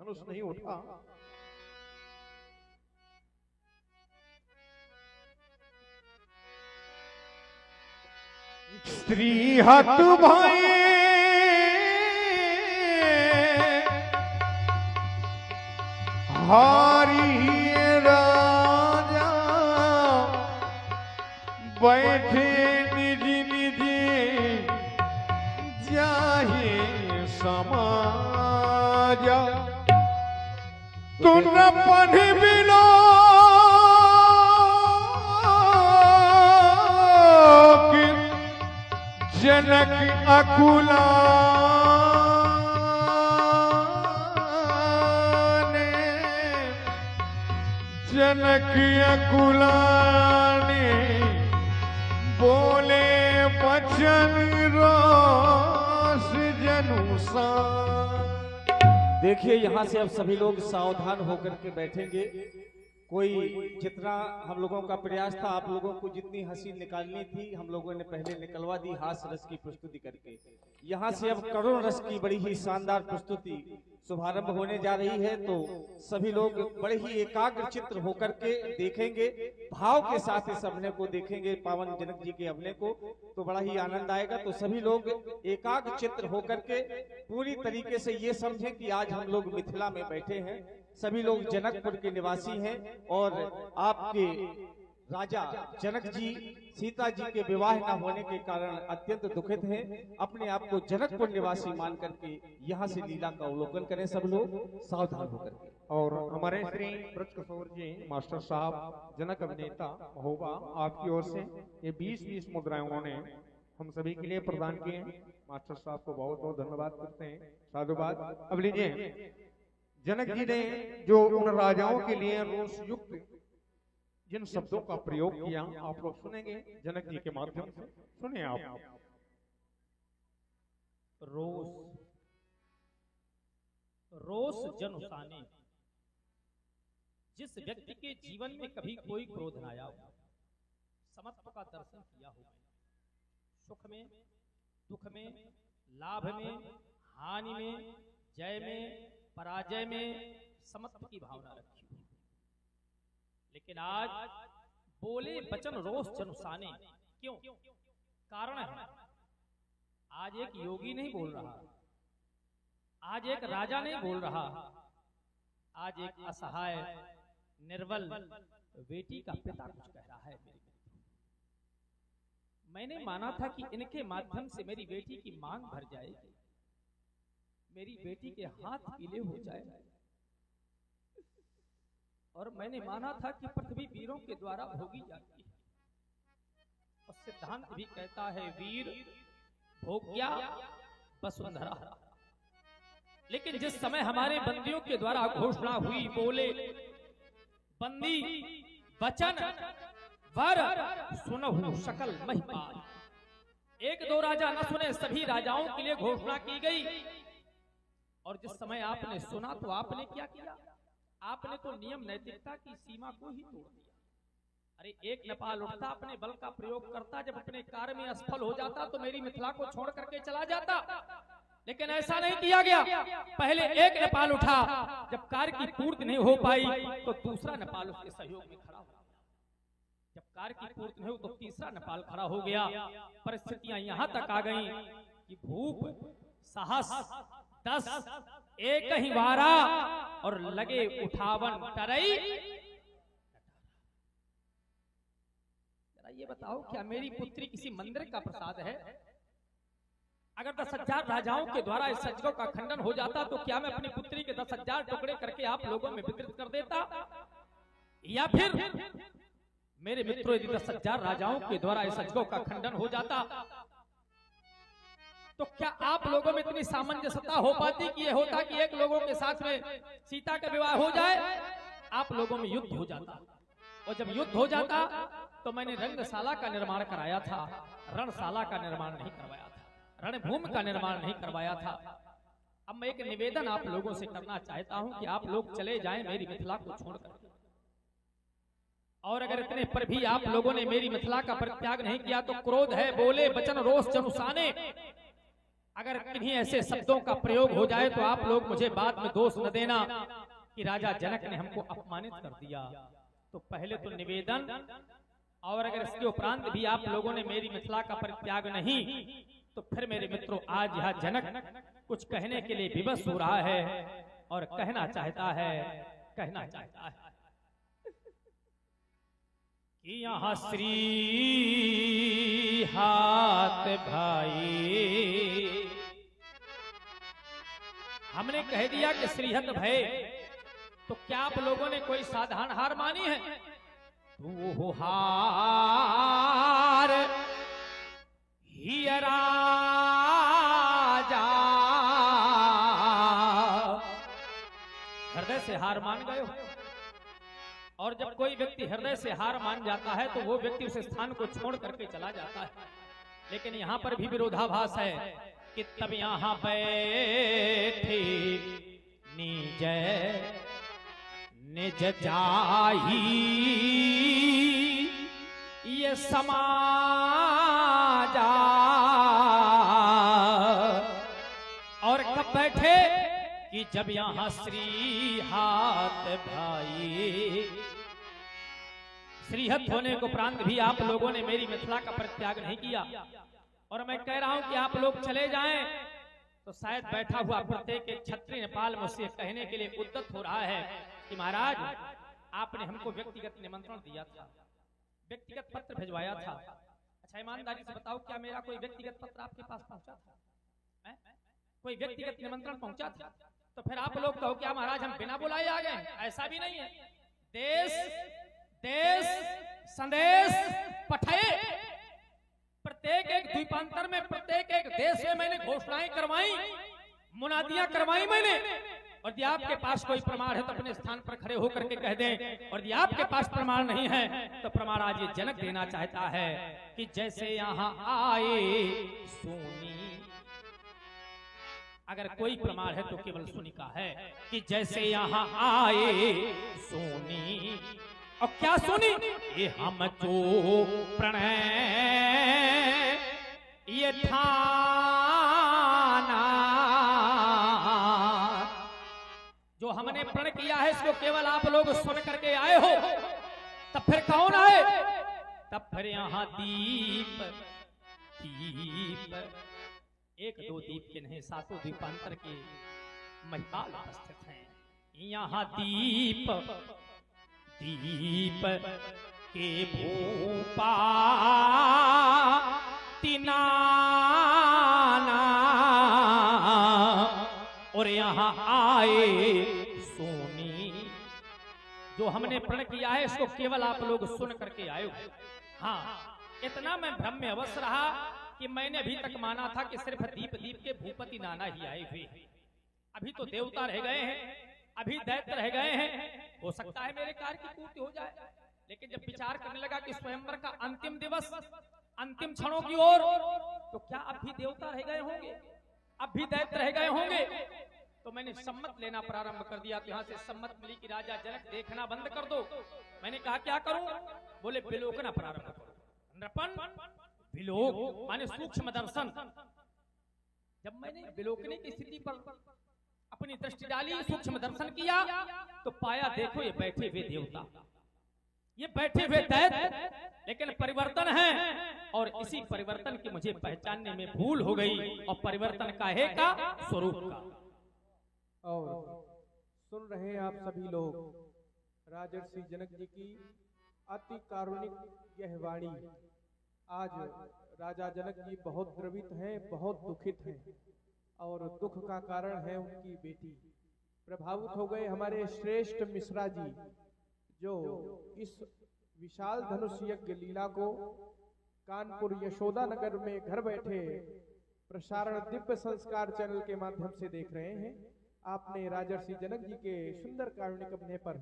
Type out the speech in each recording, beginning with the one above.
धनुष नहीं उठा। स्त्री हत भाई हारी राजा बैठे निज निज जाहे समाजा तुम पढ़ बिलो जनक अकुला जनक अकुलाने बोले बचन रोष जनुसा। देखिए यहाँ से अब सभी लोग सावधान होकर के बैठेंगे। कोई जितना हम लोगों का प्रयास था, आप लोगों को जितनी हंसी निकालनी थी हम लोगों ने पहले निकलवा दी हास्य रस की प्रस्तुति करके। यहाँ से अब करुण रस की बड़ी ही शानदार प्रस्तुति शुभारंभ होने जा रही है, तो सभी लोग बड़े ही एकाग्र चित्र होकर के देखेंगे, भाव के साथ इस अभिनय को देखेंगे, पावन जनक जी के अभिनय को, तो बड़ा ही आनंद आएगा। तो सभी लोग एकाग्र चित्र होकर के पूरी तरीके से ये समझें कि आज हम लोग मिथिला में बैठे हैं, सभी लोग जनकपुर के निवासी हैं और आपके राजा जनक जी सीता जी के विवाह न होने के कारण अत्यंत दुखित हैं। अपने आप को जनकपुर निवासी मान करके यहाँ से लीला का अवलोकन करें सब लोग सावधान होकर के। और हमारे श्री ब्रज किशोर जी मास्टर साहब जनक अभिनेता महोबा, आपकी ओर से ये 20-20 मुद्राएं उन्होंने हम सभी के लिए प्रदान किए हैं। मास्टर साहब को बहुत बहुत धन्यवाद करते हैं, साधुवाद। अब लीजिए, जनक जी ने जो उन राजाओं के लिए रोष युक्त जिन शब्दों का प्रयोग किया आप लोग सुनेंगे जनक जी के माध्यम से। सुनिए आप। रोष जनुसाने, जिस व्यक्ति के जीवन में कभी कोई क्रोध न आया हो, समत्व का दर्शन किया हो, सुख में दुख में लाभ में हानि में जय में पराजय में समत्व की भावना रखी हो, लेकिन आज बोले वचन रोष जनुसाने। क्यों? कारण है, आज एक योगी नहीं बोल रहा, आज एक राजा नहीं बोल रहा, आज एक असहाय निर्बल बेटी का पिता कुछ कह रहा है। मैंने माना था कि इनके माध्यम से मेरी बेटी की मांग भर जाएगी, मेरी बेटी के हाथ पीले हो जाए, और मैंने माना था कि पृथ्वी वीरों के द्वारा भोगी जाती है, और सिद्धांत भी कहता है वीर भोग्या वसुंधरा। लेकिन जिस समय हमारे बंदियों के द्वारा घोषणा हुई, बोले बंदी वचन वर सुनहु सकल महिपाल, एक दो राजा न सुने, सभी राजाओं के लिए घोषणा की गई। और जिस समय आपने सुना तो आपने क्या किया? आपने तो नियम नैतिकता की सीमा को ही तोड़ दिया। अरे एक नेपाल उठता, अपने बल का प्रयोग करता, जब अपने कार्य में असफल हो जाता तो मेरी मिथिला को छोड़ करके चला जाता, लेकिन ऐसा नहीं किया गया। पहले एक नेपाल उठा, जब कार्य की पूर्ति नहीं हो पाई तो दूसरा नेपाल उसके सहयोग में खड़ा हो गया, जब कार्य की पूर्ति नहीं हो तो तीसरा नेपाल खड़ा हो गया। परिस्थितियां यहां तक आ गई कि भूप साहस 10 एक ही वारा और लगे उठावन टरई। जरा ये बताओ, क्या मेरी पुत्री किसी मंदिर का प्रसाद है? अगर 10,000 राजाओं के द्वारा इस सज्जों का खंडन हो जाता तो क्या मैं अपनी पुत्री के 10,000 टुकड़े करके आप लोगों में वितरित कर देता? या फिर मेरे मित्रों, यदि 10,000 राजाओं के द्वारा इस सज्जों का खंडन हो जाता तो क्या आप लोगों में इतनी सामंजस्यता हो पाती कि यह होता कि एक लोगों के साथ में सीता का विवाह हो जाए, आप लोगों में युद्ध हो जाता। और जब युद्ध हो जाता तो मैंने रंगशाला का निर्माण कराया था, रणशाला का निर्माण नहीं करवाया था, रणभूमि का निर्माण नहीं करवाया था। अब मैं एक निवेदन आप लोगों से करना चाहता हूं कि आप लोग चले जाएं मेरी मिथिला को छोड़कर, और अगर इतने पर भी आप लोगों ने मेरी मिथिला का परित्याग नहीं किया तो क्रोध है बोले वचन रोष जनुसाने, अगर किन्हीं ऐसे शब्दों का प्रयोग हो जाए तो आप लोग मुझे बाद में दोष न देना कि राजा जनक ने हमको अपमानित कर दिया। तो पहले तो निवेदन, और अगर इसके उपरांत भी आप लोगों ने मेरी मिथिला का परित्याग नहीं, तो फिर मेरे मित्रों आज यह जनक कुछ कहने के लिए विवश हो रहा है और कहना चाहता है कि यहाँ श्री हाथ भाई, हमने कह दिया कि श्रीहत भय, तो क्या आप लोगों ने कोई साधारण हार मानी है? तू हार ही राजा, हृदय से हार मान गए हो। और जब कोई व्यक्ति हृदय से हार मान जाता है तो वो व्यक्ति उस स्थान को छोड़ करके चला जाता है। लेकिन यहाँ पर भी विरोधाभास है कि तब यहाँ बैठे निज निज जाही ये समाजा, और कब बैठे कि जब यहाँ श्री हाथ भाई, श्रीहत होने को उपरांत भी आप लोगों ने मेरी मिथिला का परित्याग नहीं किया। और मैं कह रहा हूं कि आप लोग चले जाएं तो शायद बैठा हुआ प्रत्येक एक क्षत्रिय नेपाल मुझसे कहने के लिए उद्यत हो रहा है कि महाराज आपने हमको व्यक्तिगत निमंत्रण दिया था, व्यक्तिगत पत्र भिजवाया था। अच्छा ईमानदारी से बताओ, क्या मेरा कोई व्यक्तिगत पत्र आपके पास पहुंचा था? कोई व्यक्तिगत निमंत्रण पहुंचा था? तो फिर आप लोग कहो क्या महाराज हम बिना बुलाए आ गए? ऐसा भी नहीं है। देश देश संदेश पठाए, प्रत्येक एक द्वीपांतर में, प्रत्येक एक देश में मैंने घोषणाएं करवाई, मुनादियां करवाई मैंने। और यदि आपके पास कोई प्रमाण है तो अपने स्थान पर खड़े होकर के कह दें, और यदि आपके पास प्रमाण नहीं है तो प्रमाण आज ये जनक देना चाहता है कि जैसे यहाँ आए सोनी, अगर कोई प्रमाण है तो केवल सुनी का है कि जैसे यहाँ आए सोनी, और क्या सुनी? ये हम जो प्रणय ये ठाना, जो हमने प्रण किया है इसको केवल आप लोग सुन करके आए हो। तब फिर कौन आए? तब फिर यहाँ दीप दीप, एक दो दीप के नहीं, सातों द्वीपांतर के महिपाल उपस्थित हैं। यहाँ दीप दीप के भूपा तिनाना, और यहाँ आए सोनी, जो हमने प्रण किया है इसको केवल आप लोग सुन करके आए हो। हाँ, इतना मैं भ्रम में अवश्य रहा कि मैंने अभी तक माना था कि सिर्फ दीप दीप के भूपति नाना ही आए हुए हैं। अभी तो देवता रह गए हैं, अभी दैत्य रह गए हैं। हो सकता है मेरे कार्य की पूर्ति हो जाए, लेकिन जब विचार करने लगा कि स्वयंवर का अंतिम दिवस, अंतिम क्षणों की ओर, तो क्या अब भी देवता रह गए होंगे, अब भी दैत्य रह गए होंगे? तो मैंने सम्मत लेना प्रारंभ कर दिया। तो यहाँ से सम्मत मिली कि राजा जनक देखना बंद कर दो। मैंने कहा क्या करूं? बोले विलोकना प्रारंभ करो। नृपन विलोक माने सूक्ष्म दर्शन। जब मैंने विलोकने की स्थिति पर अपनी दृष्टि डाली, सूक्ष्म दर्शन किया, तो पाया देखो ये बैठे हुए देवता, ये बैठे हुए दैत्य, लेकिन परिवर्तन है। और इसी परिवर्तन की मुझे पहचानने में भूल हो गई, और परिवर्तन काहे का? स्वरूप का। और सुन रहे हैं आप सभी लोग राजर्षि जनक जी की अति कारुणिक यह वाणी। आज राजा जनक जी बहुत द्रवित हैं, बहुत दुखित हैं, और दुख का कारण है उनकी बेटी। प्रभावित हो गए हमारे श्रेष्ठ मिश्रा जी, जो इस विशाल धनुष यज्ञ लीला को कानपुर यशोदा नगर में घर बैठे प्रसारण दिव्य संस्कार चैनल के माध्यम से देख रहे हैं। आपने राजर्षि जनक जी के सुंदर कारुणिक अभिनय पर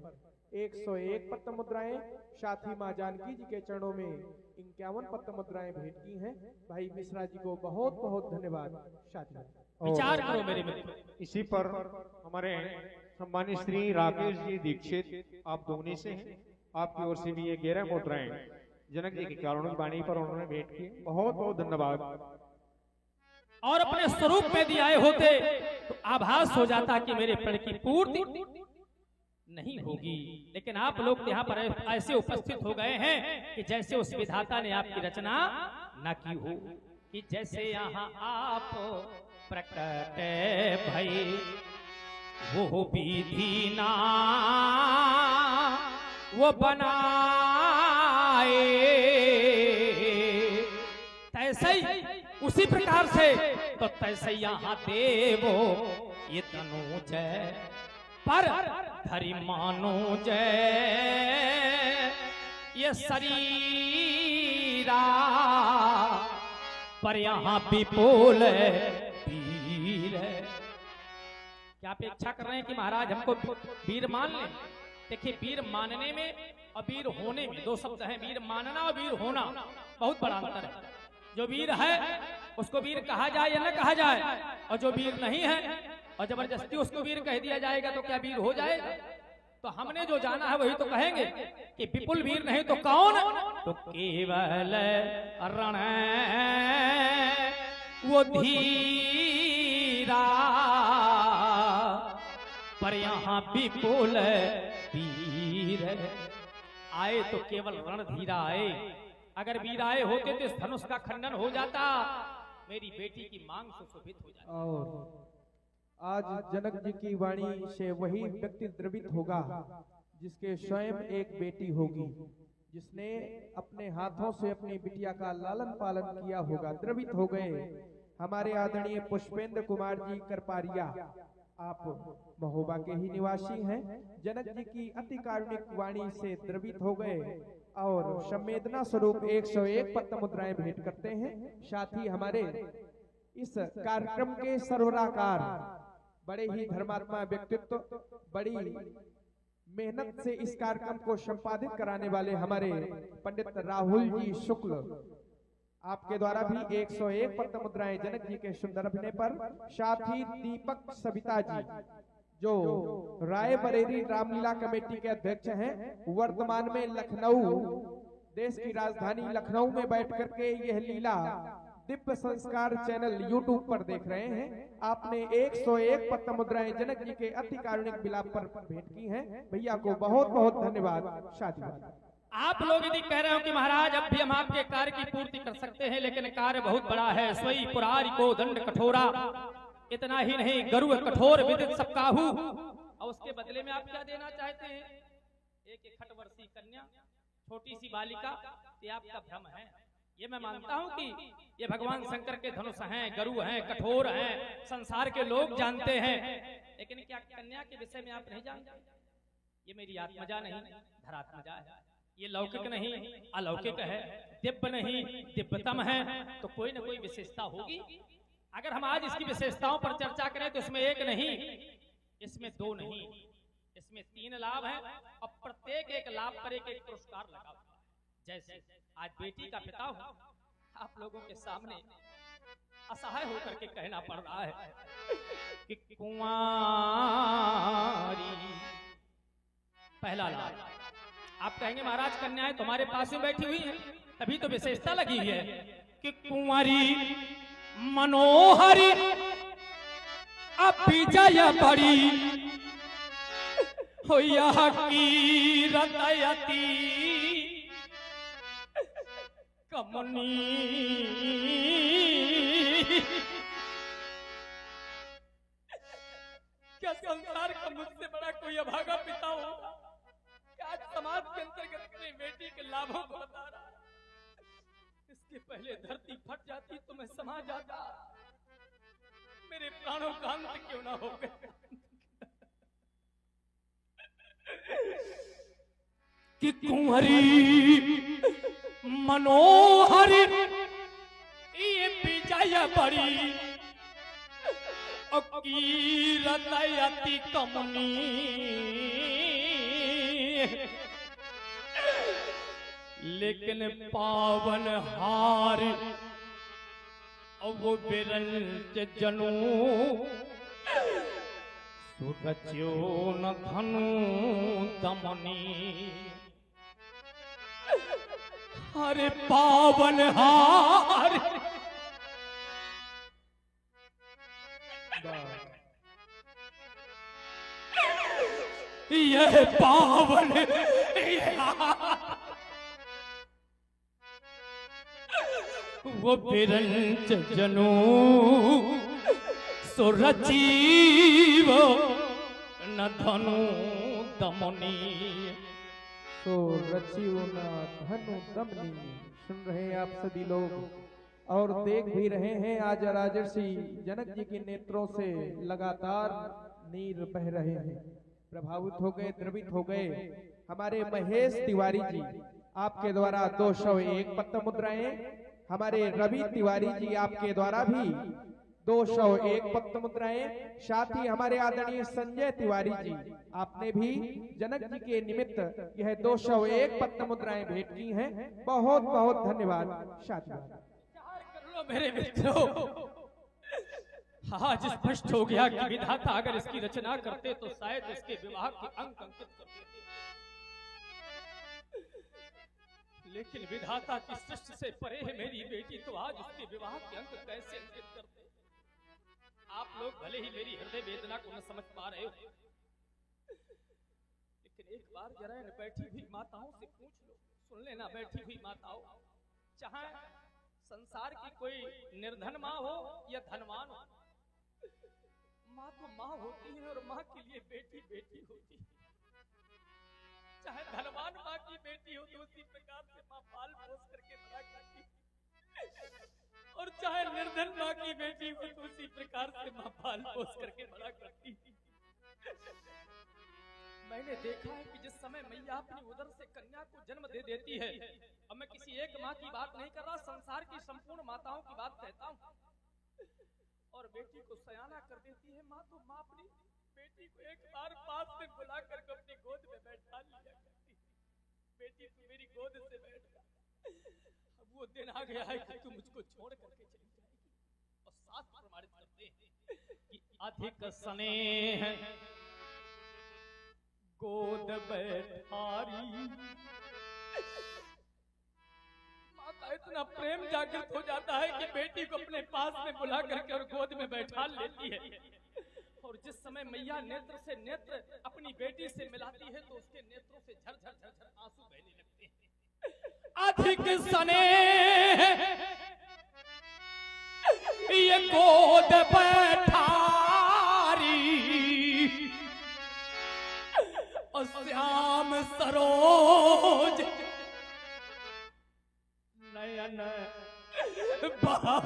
101 पत्त मुद्राएं, साथ ही मां जानकी जी के चरणों में 51 पत्त मुद्राएं भेंट की हैं। भाई मिश्रा जी को बहुत बहुत धन्यवाद। साथियों विचार करो मेरे मित्र। इसी पर हमारे सम्मानित श्री राकेश जी दीक्षित, आप दोगनी से हैं, आपकी ओर से भी ये 11 मुद्राएं जनक जी की कारुणिक वाणी पर उन्होंने भेंट की। बहुत बहुत धन्यवाद। और अपने स्वरूप में दिए आए होते तो आभास हो जाता कि मेरे प्रण की पूर्ति नहीं होगी। लेकिन आप लोग यहाँ पर ऐसे उपस्थित हो गए हैं कि जैसे उस विधाता ने आपकी रचना न की हो, कि जैसे यहाँ आप प्रकट भई वो विधि ना वो बनाए, तैसे ही उसी प्रकार से तो तैसे यहाँ देवो ये तनु जय पर धरि मानो जय ये शरीरा पर यहाँ विपुल वीर है। क्या आप इच्छा कर रहे हैं कि महाराज हमको वीर मान लें? देखिए, वीर मानने में और वीर होने में दो शब्द हैं। वीर मानना और वीर होना बहुत बड़ा अंतर है। जो वीर है उसको वीर कहा जाए या न कहा जाए, और जो वीर नहीं है और जबरदस्ती उसको वीर कह दिया जाएगा तो क्या वीर हो जाएगा? तो हमने जो जाना है वही तो कहेंगे कि विपुल वीर नहीं तो कौन? तो केवल रण वो धीरा पर यहाँ विपुल वीर आए तो केवल रणधीरा आए। अगर वीर आए होते तो इस धनुष का खंडन हो जाता, मेरी बेटी की मांग सुशोभित हो जाती। और आज जनक जी की वाणी से वही व्यक्ति द्रवित होगा जिसके स्वयं एक बेटी होगी, जिसने अपने हाथों से अपनी बिटिया का लालन पालन किया होगा। द्रवित हो गए हमारे आदरणीय पुष्पेंद्र कुमार जी करपारिया, आप महोबा के ही निवासी हैं। जनक जी की अति कारुणिक वाणी से द्रवित हो गए और संवेदना स्वरूप 101 पद्म मुद्राएं भेंट करते हैं। साथ ही हमारे इस कार्यक्रम के सर्वराकार बड़े ही धर्मात्मा व्यक्तित्व, बड़ी मेहनत से इस कार्यक्रम को संपादित कराने वाले हमारे पंडित राहुल जी शुक्ल, आपके द्वारा भी 101 पद्म मुद्राएं जनक जी के सुंदर अभिनय पर। साथ ही दीपक सविता जी जो राय बरेली रामलीला कमेटी के अध्यक्ष हैं, वर्तमान में लखनऊ, देश की राजधानी लखनऊ में बैठ करके यह लीला दिव्य संस्कार चैनल YouTube पर देख रहे हैं। आपने 101 पद्म मुद्राएं जनक जी के अति कारुणिक विलाप पर भेंट की हैं। भैया को बहुत बहुत धन्यवाद। शादीवाद। आप लोग यदि कह रहे हो कि महाराज अब भी हम आपके कार्य की पूर्ति कर सकते हैं, लेकिन कार्य बहुत बड़ा है। सोई पुरारी को दंड कठोरा, इतना ही नहीं गरुड़ कठोर विदित सब काहू, और उसके बदले में आप क्या देना चाहते हैं? एक 61 वर्षीय कन्या, छोटी सी बालिका, ये आपका भ्रम है। ये मैं मानता हूं कि ये भगवान शंकर के धनुष हैं, गरुड़ हैं, कठोर हैं, संसार के लोग जानते हैं, लेकिन क्या कन्या के विषय में आप नहीं जानते? ये मेरी आत्मजा नहीं, धरात्मजा है। ये लौकिक नहीं, अलौकिक है, दिव्य नहीं, दिव्यतम है। तो कोई ना कोई विशेषता होगी। अगर हम आज इसकी विशेषताओं पर चर्चा करें तो इसमें एक नहीं, इसमें दो नहीं, इसमें 3 लाभ हैं, और प्रत्येक एक लाभ पर एक एक पुरस्कार लगा। जैसे आज बेटी का पिता हूं, आप लोगों के सामने असहाय होकर के कहना पड़ रहा है कि कुंवारी पहला लाभ। आप कहेंगे महाराज कन्याएं तुम्हारे पास में बैठी हुई हैं, तभी तो विशेषता लगी है कि कुंवारी मनोहरी अभिजय बड़ी हो कीरतयती कमनी। क्या संसार का मुझसे बड़ा कोई अभागा पिता होगा? आज समाज के अंतर्गत अपनी बेटी के लाभों को बता रहा है। इसके पहले धरती फट जाती तो मैं समा जाता, मेरे प्राणों का अंत क्यों ना हो गए। कि कुंवरी मनोहरी ये विजय बड़ी कीरतयति कमनी। लेकिन पावन हार वो बिरल जनू सुरच्यो न धनु दमनी। अरे पावन हार यह पावन वो बिरंच जनू सुरजीव न धनु दमनी तो रचियो ना धनु दमनी। सुन रहे हैं आप सभी लोग और देख भी रहे हैं आज राजर्षि जनक जी के नेत्रों से लगातार नीर बह रहे हैं। प्रभावित हो गए, द्रवित हो गए। हमारे महेश तिवारी जी आपके द्वारा 201 पत्त मुद्राएं, हमारे रवि तिवारी जी आपके द्वारा भी 201 पत्त मुद्राएं, साथ ही हमारे आदरणीय संजय तिवारी जी आपने भी जनक जी के निमित्त यह 201 पत्त मुद्राएं भेंट की हैं। बहुत बहुत धन्यवाद साथियों। मेरे मित्रों, आज स्पष्ट हो गया कि विधाता अगर इसकी रचना करते तो शायद इसके विवाह के अंक अंकित कर देते, लेकिन विधाता की सृष्टि से परे है मेरी बेटी, तो आज उसके विवाह के अंक कैसे अंकित करते? आप लोग भले ही मेरी हृदय वेदना को न समझ पा रहे हो, लेकिन एक बार जरा इन बैठी हुई माताओं से पूछ लो, सुन लेना बैठी हुई माताओं, चाहे संसार की कोई निर्धन माँ हो या धनवान हो, माँ तो माँ होती है और माँ के लिए बेटी बेटी होती है। चाहे धनवान माँ की बेटी हो तो उसी प्रकार से माँ पाल पोस करके बड़ा करती, और चाहे निर्धन माँ की बेटी हो तो उसी प्रकार से माँ पाल पोस करके बड़ा करती। मैंने देखा है कि जिस समय मैया अपनी उदर से कन्या को जन्म दे देती है, अब मैं किसी एक माँ की बात नहीं कर रहा, संसार की संपूर्ण माताओं की बात कहता हूँ, और बेटी को सयाना कर देती है माँ, तो माँ अपनी बेटी को एक बार पास में बुला कर अपनी गोद में बैठा लिया करती, बेटी तू मेरी गोद से बैठ जा, अब वो दिन आ गया है कि तू मुझको छोड़ करके चली जाएगी। और शास्त्र प्रमाणित करते हैं कि अधिक स्नेह गोद बैठारी, माता इतना प्रेम जागृत हो जाता है कि बेटी को अपने पास में बुला करके और गोद में बैठा लेती है, और जिस समय मैया नेत्र से नेत्र अपनी बेटी से मिलाती है तो उसके नेत्रों से झरझर झरझर आंसू बहने लगते हैं। अधिक स्नेह ये गोद बैठारी, और श्याम सरोज नयन बाबा।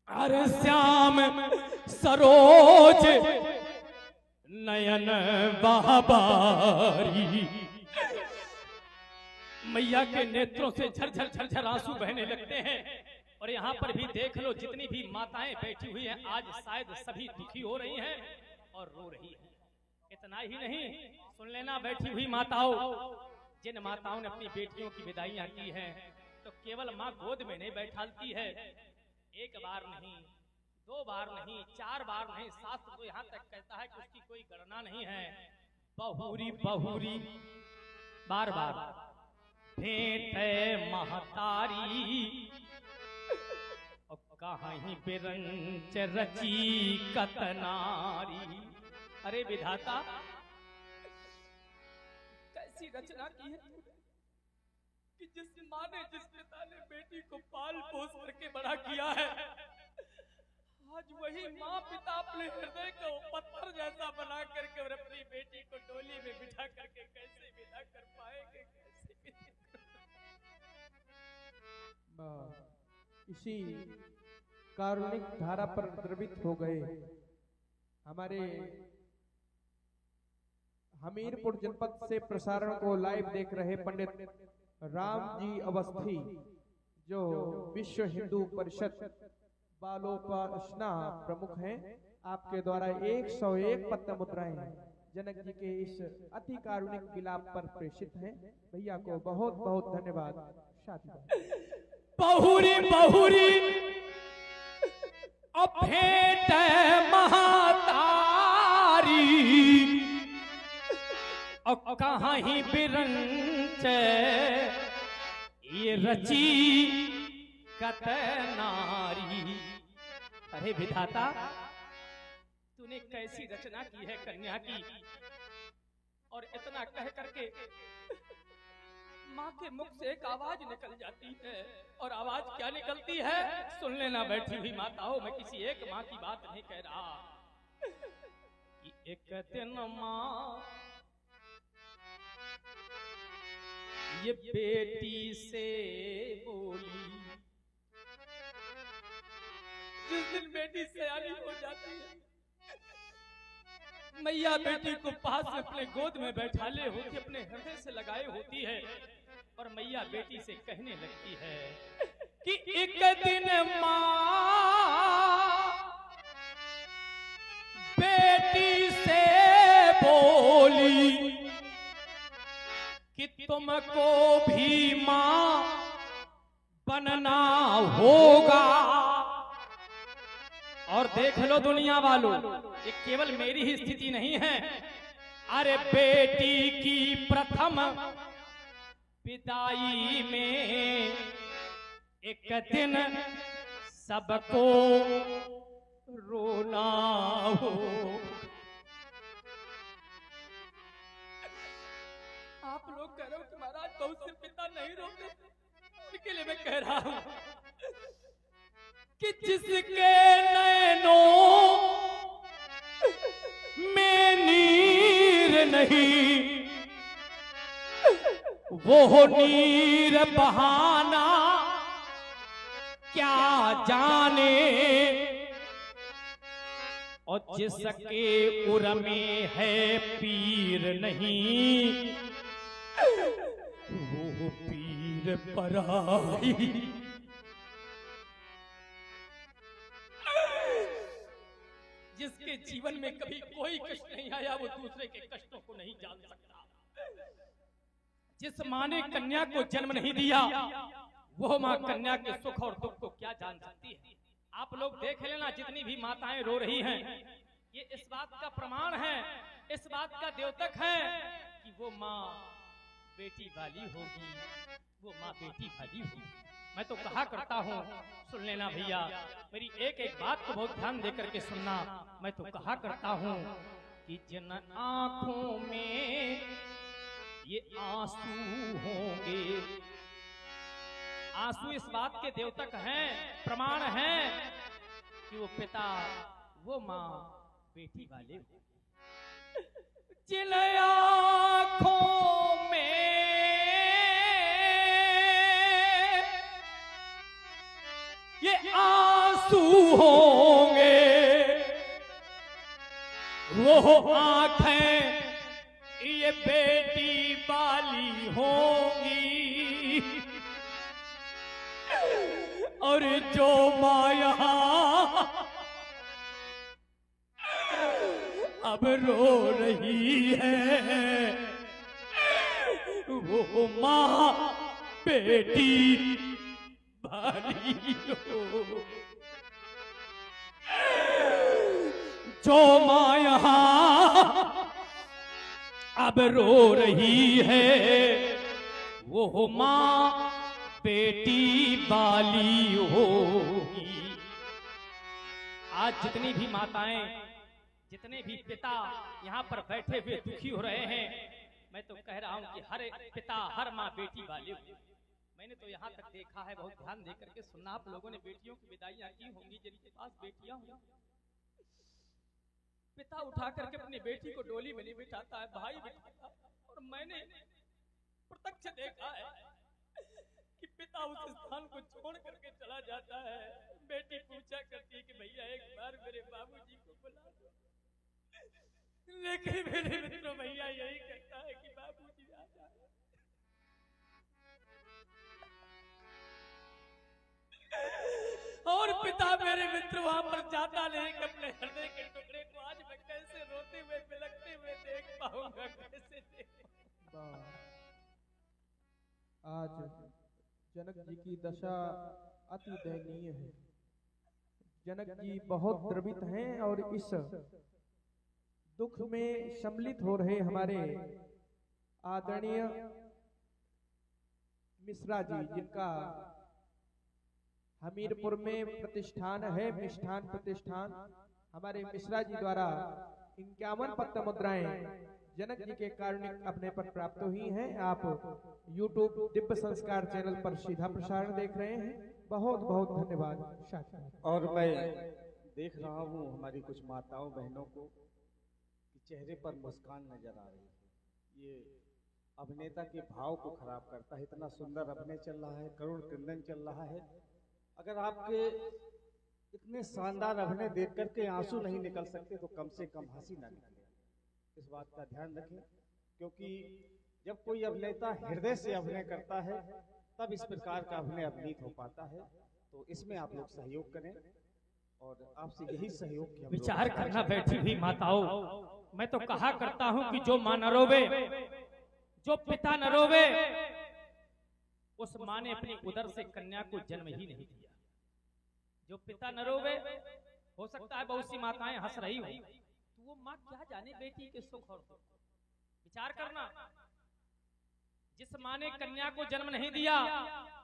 अरे श्याम सरोज नयन बाबारी, मैया के नेत्रों से झरझर झरझर आंसू बहने लगते हैं। और यहाँ पर भी देख लो, जितनी भी माताएं बैठी हुई हैं आज शायद सभी दुखी हो रही हैं और रो रही हैं। इतना ही नहीं, सुन लेना बैठी हुई माताओं, जिन माताओं ने अपनी बेटियों की विदाइयां की हैं तो केवल माँ गोद में नहीं बैठाती है, एक बार नहीं, दो बार नहीं, चार बार नहीं, शास्त्र तो यहाँ तक कहता है कि उसकी कोई गणना नहीं है। बहुरी बहुरी बार बार भेंट महतारी, कहीं बिरंच रची कतनारी। अरे विधाता, कैसी रचना की है कि जिस माँ ने, जिस पिता ने बेटी को पाल पोस करके बड़ा किया है, आज वही माँ पिता अपने हृदय को पत्थर जैसा बना करके और अपनी बेटी को डोली में बिठा करके कैसे विदा कर पाएंगे, कैसे इसी कारुणिक धारा पर द्रवित हो गए हमारे हमीरपुर जनपद से प्रसारण को लाइव देख रहे पंडित राम जी अवस्थी, जो विश्व हिंदू परिषद बालोपासना प्रमुख हैं। आपके द्वारा 101 पत्त मुद्राएं जनक जी के इस अति कारुणिक विलाप पर प्रेषित हैं। भैया को बहुत बहुत धन्यवाद। बहुरी बहुरी भेंट महतारी, और कहाँ ही बिरंच ये रची कत नारी। अरे विधाता, तूने कैसी रचना की है कन्या की, और इतना कह करके माँ के मुख से एक आवाज निकल जाती है। और आवाज क्या निकलती है सुन लेना बैठी हुई माताओं, मैं किसी एक माँ की बात नहीं कह रहा। कि एक दिन माँ ये बेटी से बोली, जिस दिन बेटी सयानी हो जाती है, मैया बेटी को पास में अपने गोद में बैठाले होती, अपने हृदय से लगाए होती है, और मैया बेटी से कहने लगती है कि एक दिन माँ बेटी से बोली कि तुमको भी माँ बनना होगा। और देख लो दुनिया वालों, ये केवल मेरी ही स्थिति नहीं है। अरे बेटी की प्रथम विदाई में एक दिन सबको रोना हो। आप लोग कह रहे हो कि महाराज बहुत से पिता नहीं रोते, उनके लिए मैं कह रहा हूं कि जिसके नैनों में नीर नहीं, वो नीर बहाना क्या जाने। और जिसके उर में है पीर नहीं, वो पीर पराई। जिसके जीवन में कभी कोई कष्ट नहीं आया, वो दूसरे के कष्टों को नहीं जान सकता। जिस माँ ने कन्या को जन्म नहीं दिया, वो माँ कन्या के सुख और दुख को क्या जान सकती है। आप लोग देख लेना, जितनी भी माताएं रो रही हैं, ये इस बात का प्रमाण है, इस बात का द्योतक है कि वो माँ बेटी वाली होगी, वो माँ बेटी वाली होगी। मैं तो कहा करता हूँ, सुन लेना भैया, मेरी एक एक बात को बहुत ध्यान देकर के सुनना। मैं तो कहा करता हूँ कि जिन आंखों में ये आंसू होंगे, आंसू इस बात के द्योतक हैं, प्रमाण हैं कि वो पिता, वो माँ बेटी वाले हो। जिन आंखों में ये आंसू होंगे, वो आंखें ये बेटी वाली होंगी। और जो माया अब रो रही है, वो माँ बेटी वाली हो। जो माया अब रो रही है, वो माँ बेटी वाली होगी। आज जितनी भी माताएं, जितने भी पिता यहाँ पर बैठे हुए दुखी हो रहे हैं, मैं तो कह रहा हूँ कि हर पिता, हर माँ बेटी वाली हो। मैंने तो यहाँ तक देखा है, बहुत ध्यान दे करके सुनना, आप लोगों ने बेटियों की विदाइयां की होंगी, जिनके पास बेटियां होंगी। पिता उठा करके अपनी बेटी को डोली में नहीं बिठाता है, भाई बिठाता। और मैंने प्रत्यक्ष देखा है कि पिता उस स्थान को छोड़ करके चला जाता है। बेटी पूछा करती है कि भैया एक बार मेरे बाबूजी को बुला दो, लेकिन मेरे मित्रों भैया यही कहता है कि बाबूजी आ जाए। और पिता मेरे मित्र वहां पर जाता नहीं कि अपने हृदय के टुकड़े को आज मैं कैसे रोते हुए बिलखते हुए देख पाऊंगा, कैसे देख पाऊंगा। आज जनक जी की दशा अति दयनीय है। जनक जी बहुत द्रवित हैं और इस दुख में सम्मिलित हो रहे हमारे आदरणीय मिश्रा जी, जिनका हमीरपुर में प्रतिष्ठान है, मिष्ठान प्रतिष्ठान, हमारे मिश्रा जी द्वारा 51 पद्म मुद्राएं जनक जी के कारुणिक अपने पर प्राप्त हुई हैं। आप YouTube दिव्य संस्कार चैनल पर सीधा प्रसारण देख रहे हैं। बहुत बहुत धन्यवाद शाखा। और मैं देख रहा हूँ हमारी कुछ माताओं बहनों को कि चेहरे पर मुस्कान नजर आ रही है। ये अभिनेता के भाव को खराब करता है। इतना सुंदर अभिनय चल रहा है, करुण क्रंदन चल रहा है। अगर आपके इतने शानदार अभिनय देख करके आंसू नहीं निकल सकते तो कम से कम हंसी ना निकले। इस बात का ध्यान रखें, क्योंकि जब कोई अभिनेता हृदय से अभिनय करता है तब इस प्रकार का अभिनय अभिनीत हो पाता है। तो इसमें आप लोग सहयोग करें और आपसे यही सहयोग की विचार करना बैठी हुई माताओं, मैं तो कहा करता हूं कि जो मां न रोवे, जो पिता न रोवे, उस मां ने अपनी उदर से कन्या को जन्म ही नहीं दिया। जो पिता न रोवे, हो सकता है बहुत सी माताएं हंस रही हो, तो वो मां क्या जाने बेटी के सुख और दुख। विचार करना, जिस मां ने कन्या को जन्म नहीं दिया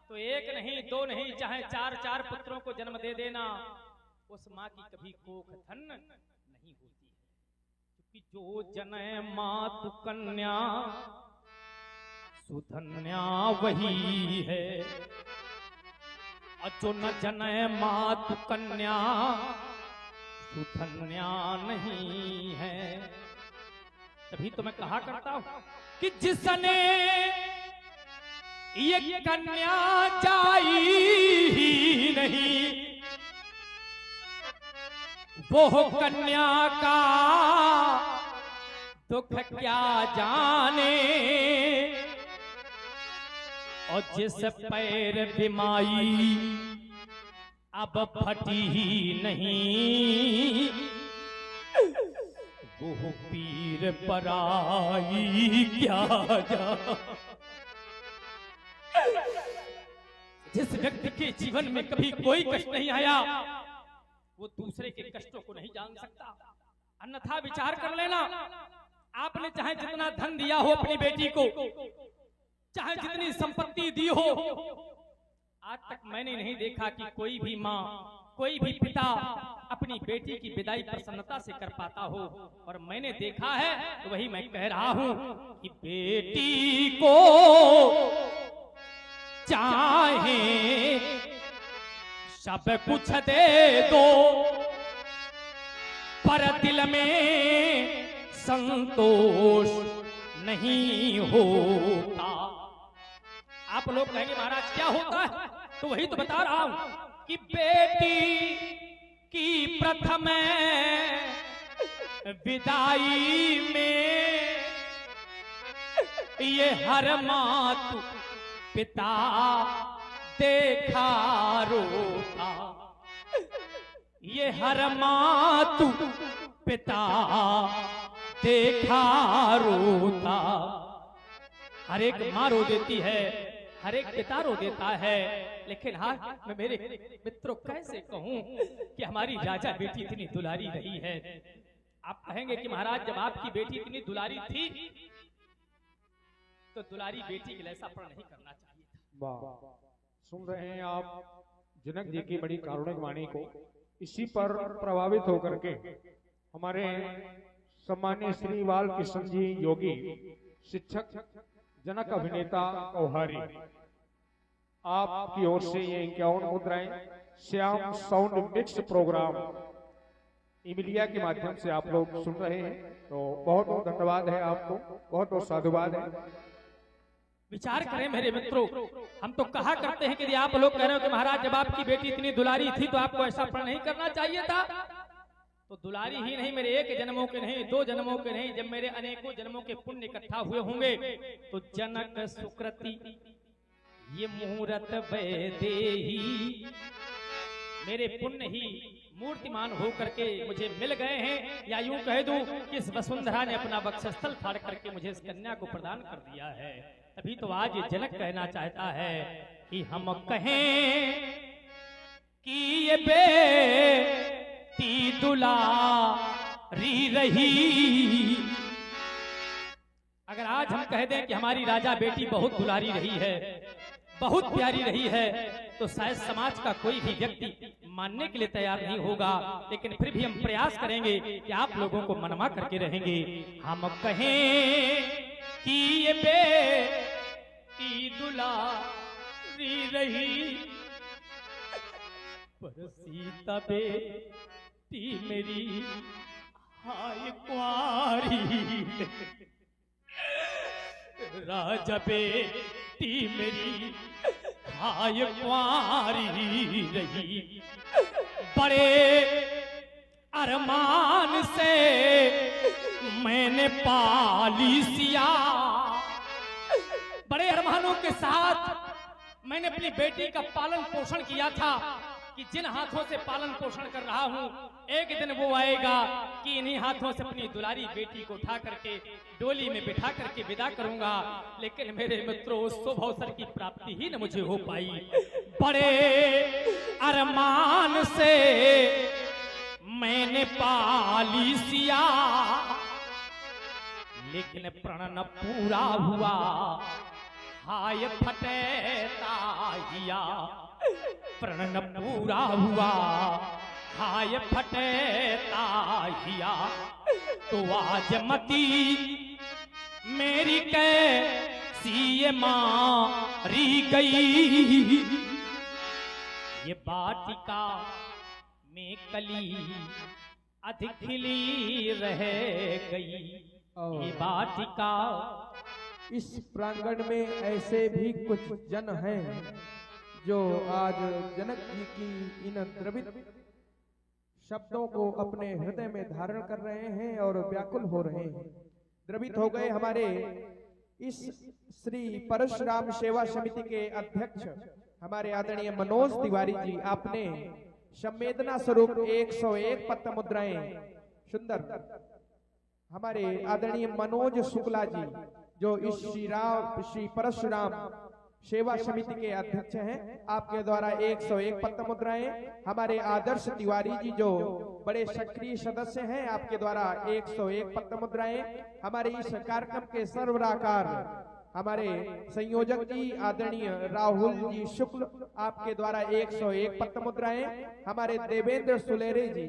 तो एक नहीं, दो नहीं, चाहे चार चार पुत्रों को जन्म दे देना, उस मां की कभी कोख धन नहीं होती है। क्योंकि जो जने मातु कन्या सुधन्या वही है, और जो न जने मातु कन्या सुधन्या नहीं है। तभी तो मैं कहा करता हूं कि जिसने ये कन्या जाई ही नहीं, वो कन्या का दुख क्या जाने। और जिस पैर बिमाई अब फटी ही नहीं, वो पीर पराई क्या जा। जिस व्यक्ति के जीवन में कभी कोई कष्ट नहीं आया, वो दूसरे के कष्टों को नहीं जान सकता। अन्यथा विचार कर लेना, आपने चाहे जितना धन दिया हो अपनी बेटी को, चाहे जितनी संपत्ति दी हो, आज तक मैंने नहीं देखा कि कोई भी माँ, कोई भी पिता अपनी बेटी की विदाई प्रसन्नता से कर पाता हो। और मैंने देखा है तो वही मैं कह रहा हूं कि बेटी को चाहे सब कुछ दे दो, पर दिल में संतोष नहीं होता। आप लोग कहेंगे महाराज क्या होता है, तो वही तो बता रहा हूं कि बेटी की प्रथम विदाई में ये हर मातु पिता देखा रोता, ये हर मातु पिता देखा रोता। हर एक माँ रो देती है, हर एक पिता रो देता है, लेकिन हाँ मैं मेरे मित्रों कैसे कहूं कि हमारी राजा बेटी इतनी दुलारी रही है। आप कहेंगे कि महाराज जब आपकी बेटी इतनी दुलारी थी तो दुलारी बेटी के लिए ऐसा प्रण नहीं करना चाहिए था। वाह, सुन रहे हैं आप जनक जी की बड़ी कारुणिक वाणी को। इसी पर प्रभावित होकर के हमारे सम्मानीय श्री बाल कृष्ण जी योगी शिक्षक जनक अभिनेता कौहारी, आपकी ओर से ये 51 मुद्राएं Shyam sound mix programme Imiliya के माध्यम से आप लोग सुन रहे हैं, तो बहुत बहुत धन्यवाद है आपको, बहुत बहुत साधुवाद है। विचार करें मेरे मित्रों, हम तो कहा करते हैं कि यदि आप लोग कह रहे हो कि महाराज जब आपकी बेटी इतनी दुलारी थी तो आपको ऐसा प्रण नहीं करना चाहिए था, तो दुलारी ही नहीं, मेरे एक जन्मों के नहीं, 2 जन्मों के नहीं, जब मेरे अनेकों जन्मों के पुण्य इकट्ठा हुए होंगे तो जनक सुकृति ये मुहूर्त वैदेही, मेरे पुण्य ही मूर्तिमान होकर के मुझे मिल गए हैं। या यूं कह दूं कि इस वसुंधरा ने अपना वक्षस्थल फाड़ करके मुझे इस कन्या को प्रदान कर दिया है। तभी तो आज ये जनक कहना चाहता है कि हम कहें कि ये बेटी दुलारी रही। अगर आज हम कह दें कि हमारी राजा बेटी बहुत दुलारी रही है, बहुत प्यारी रही है, तो शायद समाज का कोई भी व्यक्ति मानने के लिए तैयार नहीं होगा, लेकिन फिर भी हम प्रयास करेंगे कि आप लोगों को मनमा करके रहेंगे। हम कहें कि ये बेटी दुलारी रही, पर सीता बेटी मेरी हाय कुंवारी, राजा बेटी मेरी हाय कुंवारी रही। बड़े अरमान से मैंने पाली सिया, बड़े अरमानों के साथ मैंने अपनी बेटी का पालन पोषण किया था कि जिन हाथों से पालन पोषण कर रहा हूं, एक दिन वो आएगा कि इन्हीं हाथों से अपनी दुलारी बेटी को उठा करके डोली में बिठा करके विदा करूंगा। लेकिन मेरे मित्रों, उस शुभ अवसर की प्राप्ति ही न मुझे हो पाई। बड़े अरमान से मैंने पाली सिया, लेकिन प्रण न पूरा हुआ, हाय फटे ताहिया, प्रण न पूरा हुआ, हाय फटे ताहिया। तो आज मती मेरी कैसी ये मारी गई, ये बाटिका में कली अधिक खिली रह गई, ये बाटिका। इस प्रांगण में ऐसे भी कुछ जन हैं जो आज जनक जी की इन द्रवित शब्दों को अपने हृदय में धारण कर रहे हैं और व्याकुल हो रहे हैं, द्रवित हो गए। हमारे इस श्री परशुराम सेवा समिति के अध्यक्ष हमारे आदरणीय मनोज तिवारी जी, आपने संवेदना स्वरूप 101 पत्त मुद्राएं सुंदर हमारे आदरणीय मनोज शुक्ला जी, जो इस श्री परशुराम सेवा समिति के अध्यक्ष हैं, आपके द्वारा 101 पत्त मुद्राएं। हमारे आदर्श तिवारी जी, जो बड़े सक्रिय सदस्य हैं, आपके द्वारा 101 पत्त मुद्राएं। हमारे इस कार्यक्रम के सर्वराकार हमारे संयोजक जी आदरणीय राहुल जी शुक्ल, आपके द्वारा 101 पत्त मुद्राएं। हमारे देवेंद्र सुलेरे जी,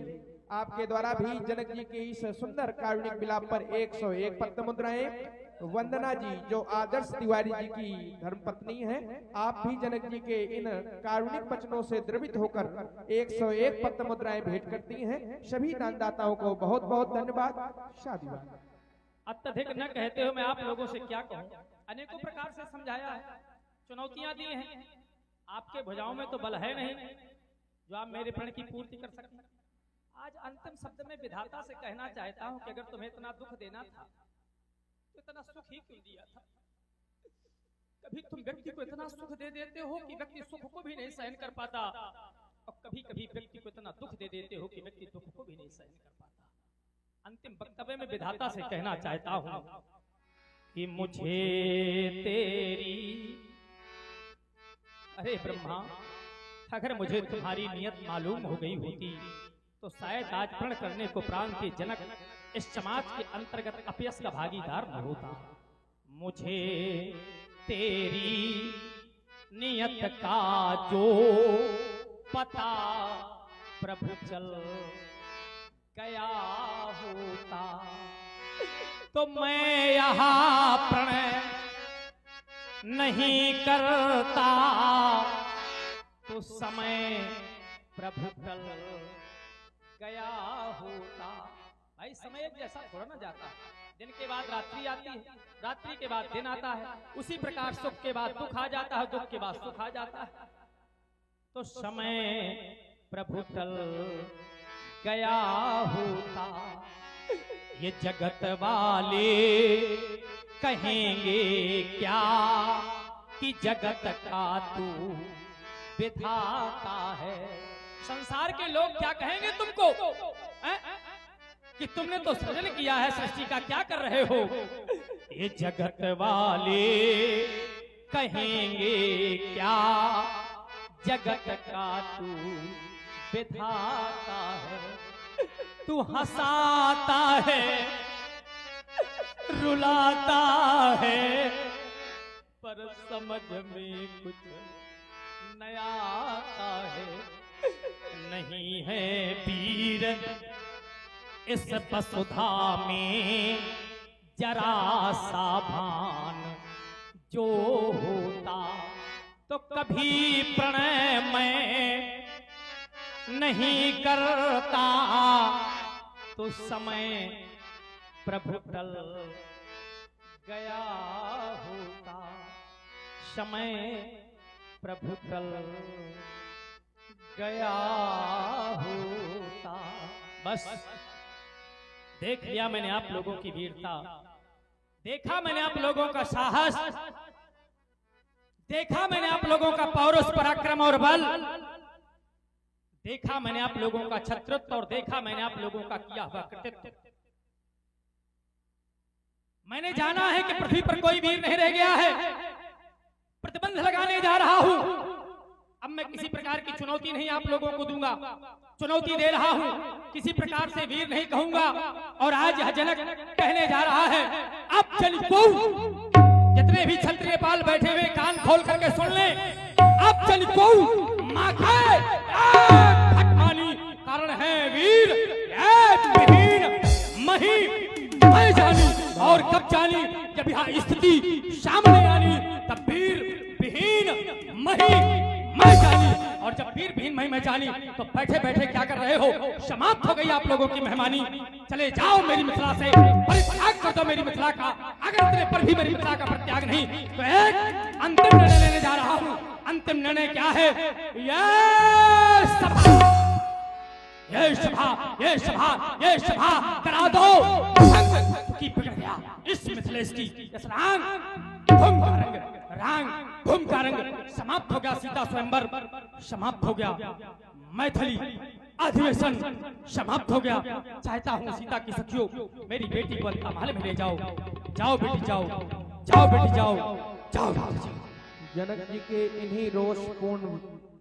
आपके द्वारा भी जनक जी के इस सुंदर कारुणिक विलाप पर 101 पत्त मुद्राएं। वंदना जी, जो आदर्श तिवारी जी की धर्मपत्नी हैं, आप भी जनक जी के इन कारुणिक वचनों से द्रवित होकर 101 पत्त मुद्राएं भेंट करती हैं। सभी दानदाताओं को बहुत बहुत धन्यवाद। शादीवाद। अत्यधिक न कहते हो, मैं आप लोगों से क्या कहूँ। अनेकों प्रकार से समझाया है, चुनौतियां दी हैं, आपके भुजाओं में तो बल है नहीं जो आप मेरे प्रण की पूर्ति कर सकें। आज अंतिम शब्द में विधाता से कहना चाहता हूं कि अगर तुम्हें इतना दुख देना था तो इतना सुख ही क्यों दिया था। कभी तुम व्यक्ति को इतना सुख दे देते हो कि व्यक्ति सुख को भी नहीं सहन कर पाता, और कभी कभी व्यक्ति को इतना दुख दे देते हो कि व्यक्ति दुख को भी नहीं सहन कर पाता। अंतिम वक्तव्य में विधाता से कहना चाहता हूं कि मुझे तेरी, अरे ब्रह्मा, अगर मुझे तुम्हारी नियत मालूम हो गई होती तो शायद आज प्रण करने को प्राण के जनक इस समाज के अंतर्गत अपयश का भागीदार न होता। मुझे तेरी नियत का जो पता प्रभु चल गया होता, तो मैं यहाँ प्रणय नहीं करता, तो समय प्रभु टल गया होता। भाई समय एक जैसा थोड़ा ना जाता, दिन के बाद रात्रि आती है, रात्रि के बाद दिन आता है, उसी प्रकार सुख के बाद दुख आ जाता है, दुख के बाद सुख आ जाता है। तो समय प्रभु टल गया होता, ये जगत वाले कहेंगे क्या कि जगत का तू विधाता है। संसार के लोग क्या कहेंगे तुमको, कि तुमने तो सृजन किया है, सृष्टि का क्या कर रहे हो। ये जगत वाले कहेंगे क्या, जगत का तू विधाता है। तू हंसाता है, रुलाता है, पर पर समझ में कुछ नया आता है। नहीं है वीर इस वसुधा में जरा सा भान, जो होता तो कभी प्रणय में नहीं करता, तो समय प्रभु टल गया होता, समय प्रभु टल गया होता। बस देख लिया मैंने आप लोगों की वीरता, देखा मैंने आप लोगों का साहस, देखा मैंने आप लोगों का पौरुष पराक्रम और बल, देखा मैंने आप लोगों का छत्रत्व और देखा मैंने आप लोगों का किया हुआ कृतित्व। मैंने जाना है कि पृथ्वी पर कोई वीर नहीं रह गया है। प्रतिबंध लगाने जा रहा हूं। अब मैं किसी प्रकार की चुनौती नहीं आप लोगों को दूंगा, चुनौती दे रहा हूं, किसी प्रकार से वीर नहीं कहूंगा। और आज यह जनक कहने जा रहा है, अब चलिको जितने भी क्षत्रिय पाल बैठे हुए कान खोल करके सुन ले, अब चलिको माखे खटमानी कारण है वीर विहीन मही मैं जानी। और कब जानी, जब यहाँ स्थिति सामने आनी, तब वीर विहीन मही मैं जानी। और जब वीर विहीन मही मैं जानी, तो बैठे बैठे क्या कर रहे हो, समाप्त हो गई आप लोगों की मेहमानी। चले जाओ मेरी मिथिला से, परित्याग कर दो मेरी मिथिला का। अगर इतने पर भी मेरी मिथिला का परित्याग नहीं, तो एक अंतिम निर्णय लेने जा रहा हूं। अंतिम निर्णय क्या है, ये सभा करा दो की बिगड़ गया इस मिथिलेश की रांग भूम का रंग समाप्त हो गया। सीता स्वयंवर समाप्त हो गया, मैथिली अधिवेशन समाप्त हो गया। चाहता हूँ सीता की सखियों, मेरी बेटी को अंतः महल में ले जाओ। जाओ बेटी जाओ, जाओ बेटी जाओ, जाओ बेटी जाओ। जनक जी के इन्हीं रोषपूर्ण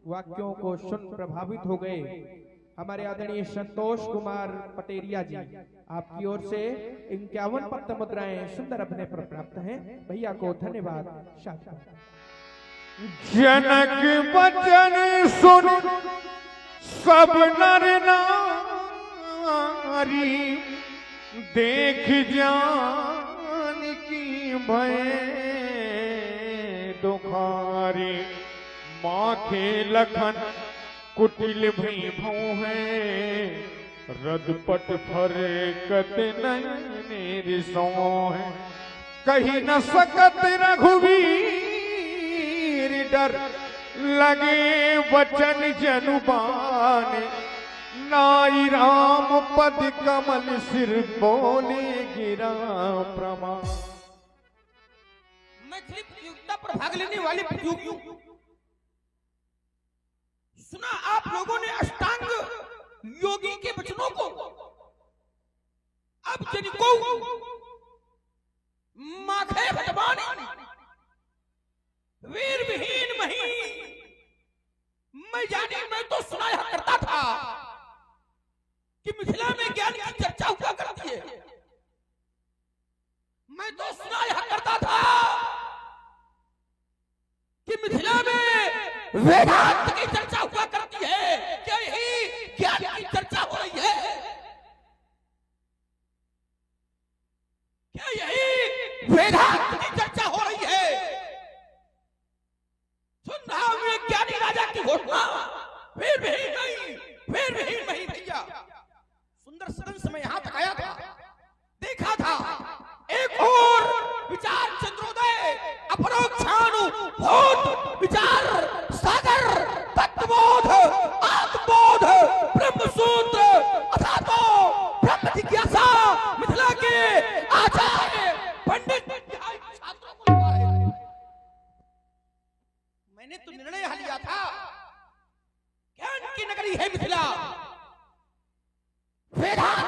वाक्यों को सुन प्रभावित हो गए हमारे आदरणीय संतोष कुमार पटेरिया जी। आपकी ओर से 51 पत्त मुद्राएं सुंदर अपने पर प्राप्त हैं। भैया को धन्यवाद। जनक वचन सुन सब नर नारी, देख जान की भय दुखारी। माखे लखन कुटिल भई भौ है, रदपट फरकत नैन सो है। कही न सकत रघुवीर डर, लगे वचन जनुबान। नाई राम पद कमल सिर बोले गिरा प्रमाण। मैथिली प्रतियोगिता पर भाग लेने वाले प्रतियोगियों, सुना आप लोगों ने अष्टांग योगी के वचनों को। अब जिनको माखे भटवानी, वीर विहीन मही मैं जानी। मैं तो सुनाया करता था कि मिथिला में ज्ञान की चर्चा हुआ करती है। मैं तो सुनाया करता था कि मिथिला में वेदांत की चर्चा हुआ करती है। क्या यही ज्ञान की चर्चा हो रही है? क्या यही वेदांत की चर्चा हो रही है? सुन रहा हूं एक ज्ञानी राजा की घोषणा, फिर भी नहीं भैया। सुंदर सदन से मैं यहां तक आया था, देखा था एक और विचार चंद्रोदय, अपरोक्षानुभूत विचार सागर, तत्वबोध, आत्मबोध, ब्रह्मसूत्र अथा तो ब्रह्म जिज्ञासा मिथिला के आचार्य पंडित छात्रों को लगा रहे थे। मैंने तो निर्णय लिया था, ज्ञान की नगरी है मिथिला, वेदांत